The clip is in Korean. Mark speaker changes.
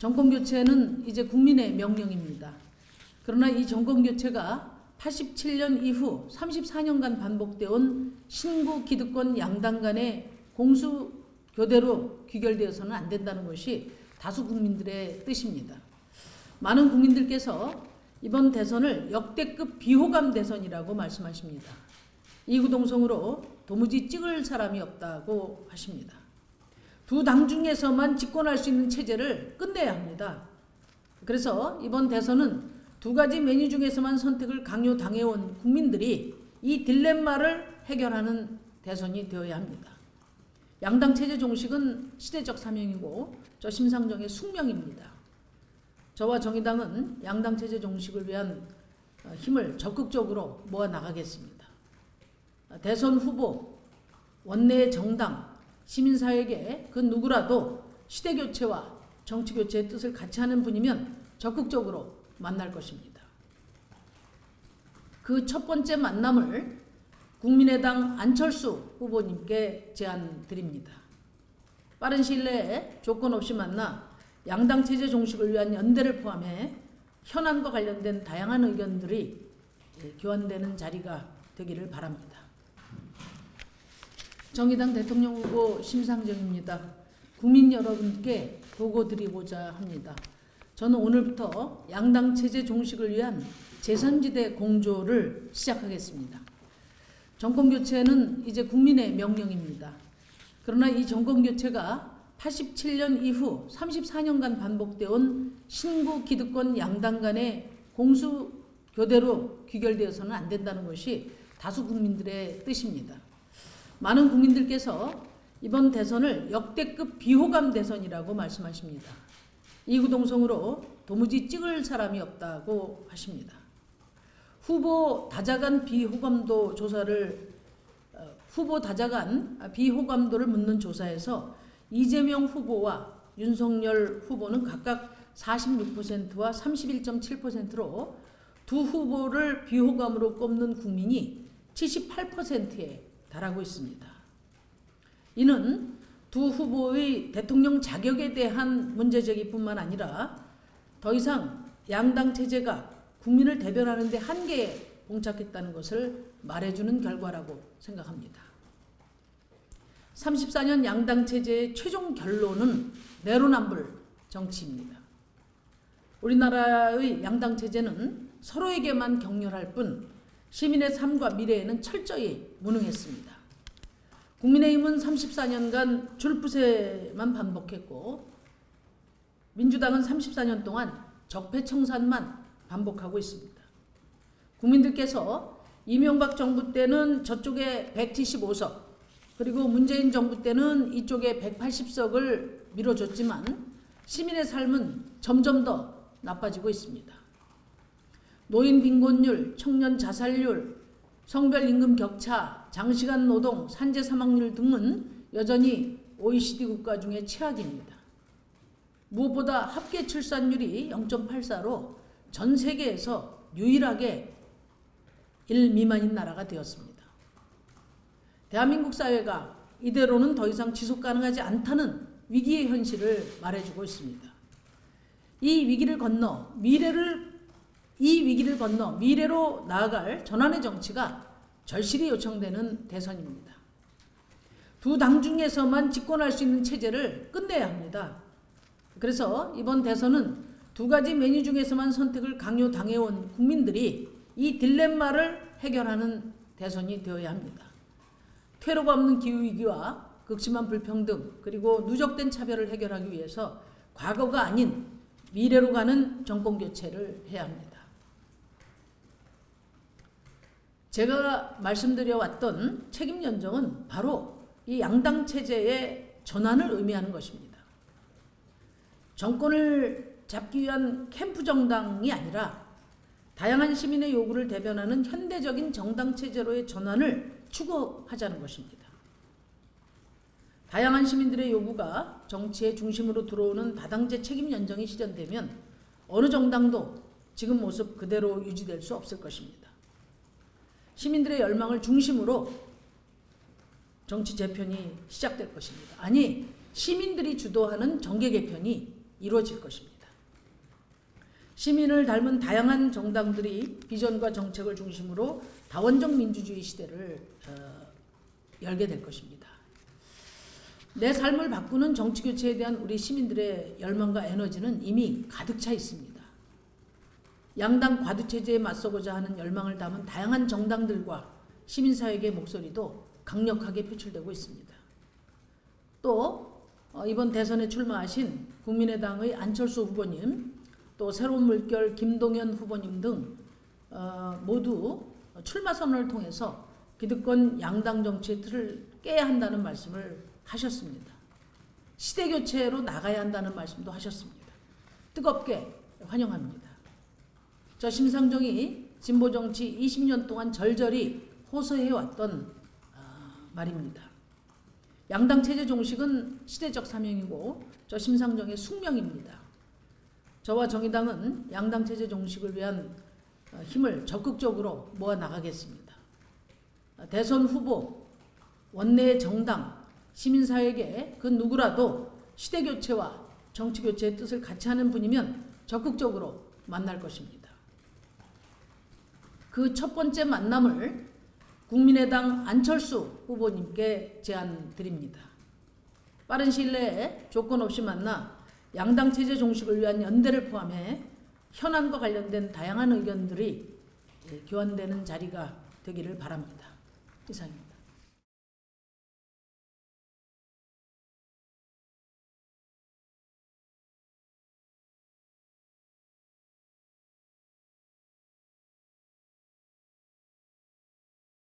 Speaker 1: 정권교체는 이제 국민의 명령입니다. 그러나 이 정권교체가 87년 이후 34년간 반복되어 온 신구 기득권 양당 간의 공수교대로 귀결되어서는 안 된다는 것이 다수 국민들의 뜻입니다. 많은 국민들께서 이번 대선을 역대급 비호감 대선이라고 말씀하십니다. 이구동성으로 도무지 찍을 사람이 없다고 하십니다. 두 당 중에서만 집권할 수 있는 체제를 끝내야 합니다. 그래서 이번 대선은 두 가지 메뉴 중에서만 선택을 강요당해온 국민들이 이 딜레마를 해결하는 대선이 되어야 합니다. 양당 체제 종식은 시대적 사명이고 저 심상정의 숙명입니다. 저와 정의당은 양당 체제 종식을 위한 힘을 적극적으로 모아 나가겠습니다. 대선 후보, 원내 정당, 시민사회계 그 누구라도 시대교체와 정치교체의 뜻을 같이 하는 분이면 적극적으로 만날 것입니다. 그 첫 번째 만남을 국민의당 안철수 후보님께 제안드립니다. 빠른 시일 내에 조건 없이 만나 양당 체제 종식을 위한 연대를 포함해 현안과 관련된 다양한 의견들이 교환되는 자리가 되기를 바랍니다. 정의당 대통령 후보 심상정입니다. 국민 여러분께 보고드리고자 합니다. 저는 오늘부터 양당 체제 종식을 위한 제3지대 공조를 시작하겠습니다. 정권교체는 이제 국민의 명령입니다. 그러나 이 정권교체가 87년 이후 34년간 반복되어 온 신구 기득권 양당 간의 공수교대로 귀결되어서는 안 된다는 것이 다수 국민들의 뜻입니다. 많은 국민들께서 이번 대선을 역대급 비호감 대선이라고 말씀하십니다. 이구동성으로 도무지 찍을 사람이 없다고 하십니다. 후보 다자간 비호감도 조사를 후보 다자간 비호감도를 묻는 조사에서 이재명 후보와 윤석열 후보는 각각 46%와 31.7%로 두 후보를 비호감으로 꼽는 국민이 78%에 달하고 있습니다. 이는 두 후보의 대통령 자격에 대한 문제제기뿐만 아니라 더 이상 양당 체제가 국민을 대변하는 데 한계에 봉착했다는 것을 말해주는 결과라고 생각합니다. 34년 양당 체제의 최종 결론은 내로남불 정치입니다. 우리나라의 양당 체제는 서로에게만 격렬할 뿐 시민의 삶과 미래에는 철저히 무능했습니다. 국민의힘은 34년간 줄부세만 반복했고 민주당은 34년 동안 적폐청산만 반복하고 있습니다. 국민들께서 이명박 정부 때는 저쪽에 175석 그리고 문재인 정부 때는 이쪽에 180석을 밀어줬지만 시민의 삶은 점점 더 나빠지고 있습니다. 노인 빈곤율, 청년 자살률, 성별 임금 격차, 장시간 노동, 산재 사망률 등은 여전히 OECD 국가 중에 최악입니다. 무엇보다 합계 출산율이 0.84로 전 세계에서 유일하게 1 미만인 나라가 되었습니다. 대한민국 사회가 이대로는 더 이상 지속 가능하지 않다는 위기의 현실을 말해주고 있습니다. 이 위기를 건너 미래로 나아갈 전환의 정치가 절실히 요청되는 대선입니다. 두 당 중에서만 집권할 수 있는 체제를 끝내야 합니다. 그래서 이번 대선은 두 가지 메뉴 중에서만 선택을 강요당해온 국민들이 이 딜레마를 해결하는 대선이 되어야 합니다. 퇴로가 없는 기후위기와 극심한 불평등 그리고 누적된 차별을 해결하기 위해서 과거가 아닌 미래로 가는 정권교체를 해야 합니다. 제가 말씀드려왔던 책임연정은 바로 이 양당 체제의 전환을 의미하는 것입니다. 정권을 잡기 위한 캠프 정당이 아니라 다양한 시민의 요구를 대변하는 현대적인 정당 체제로의 전환을 추구하자는 것입니다. 다양한 시민들의 요구가 정치의 중심으로 들어오는 다당제 책임연정이 실현되면 어느 정당도 지금 모습 그대로 유지될 수 없을 것입니다. 시민들의 열망을 중심으로 정치 재편이 시작될 것입니다. 아니, 시민들이 주도하는 정계 개편이 이루어질 것입니다. 시민을 닮은 다양한 정당들이 비전과 정책을 중심으로 다원적 민주주의 시대를 열게 될 것입니다. 내 삶을 바꾸는 정치교체에 대한 우리 시민들의 열망과 에너지는 이미 가득 차 있습니다. 양당 과두체제에 맞서고자 하는 열망을 담은 다양한 정당들과 시민사회의 목소리도 강력하게 표출되고 있습니다. 또 이번 대선에 출마하신 국민의당의 안철수 후보님, 또 새로운 물결 김동연 후보님 등 모두 출마 선언을 통해서 기득권 양당 정치의 틀을 깨야 한다는 말씀을 하셨습니다. 시대교체로 나가야 한다는 말씀도 하셨습니다. 뜨겁게 환영합니다. 저 심상정이 진보정치 20년 동안 절절히 호소해왔던 말입니다. 양당체제 종식은 시대적 사명이고 저 심상정의 숙명입니다. 저와 정의당은 양당체제 종식을 위한 힘을 적극적으로 모아나가겠습니다. 대선 후보, 원내 정당, 시민사회에게 그 누구라도 시대교체와 정치교체의 뜻을 같이 하는 분이면 적극적으로 만날 것입니다. 그 첫 번째 만남을 국민의당 안철수 후보님께 제안드립니다. 빠른 시일 내에 조건 없이 만나 양당체제 종식을 위한 연대를 포함해 현안과 관련된 다양한 의견들이 교환되는 자리가 되기를 바랍니다. 이상입니다.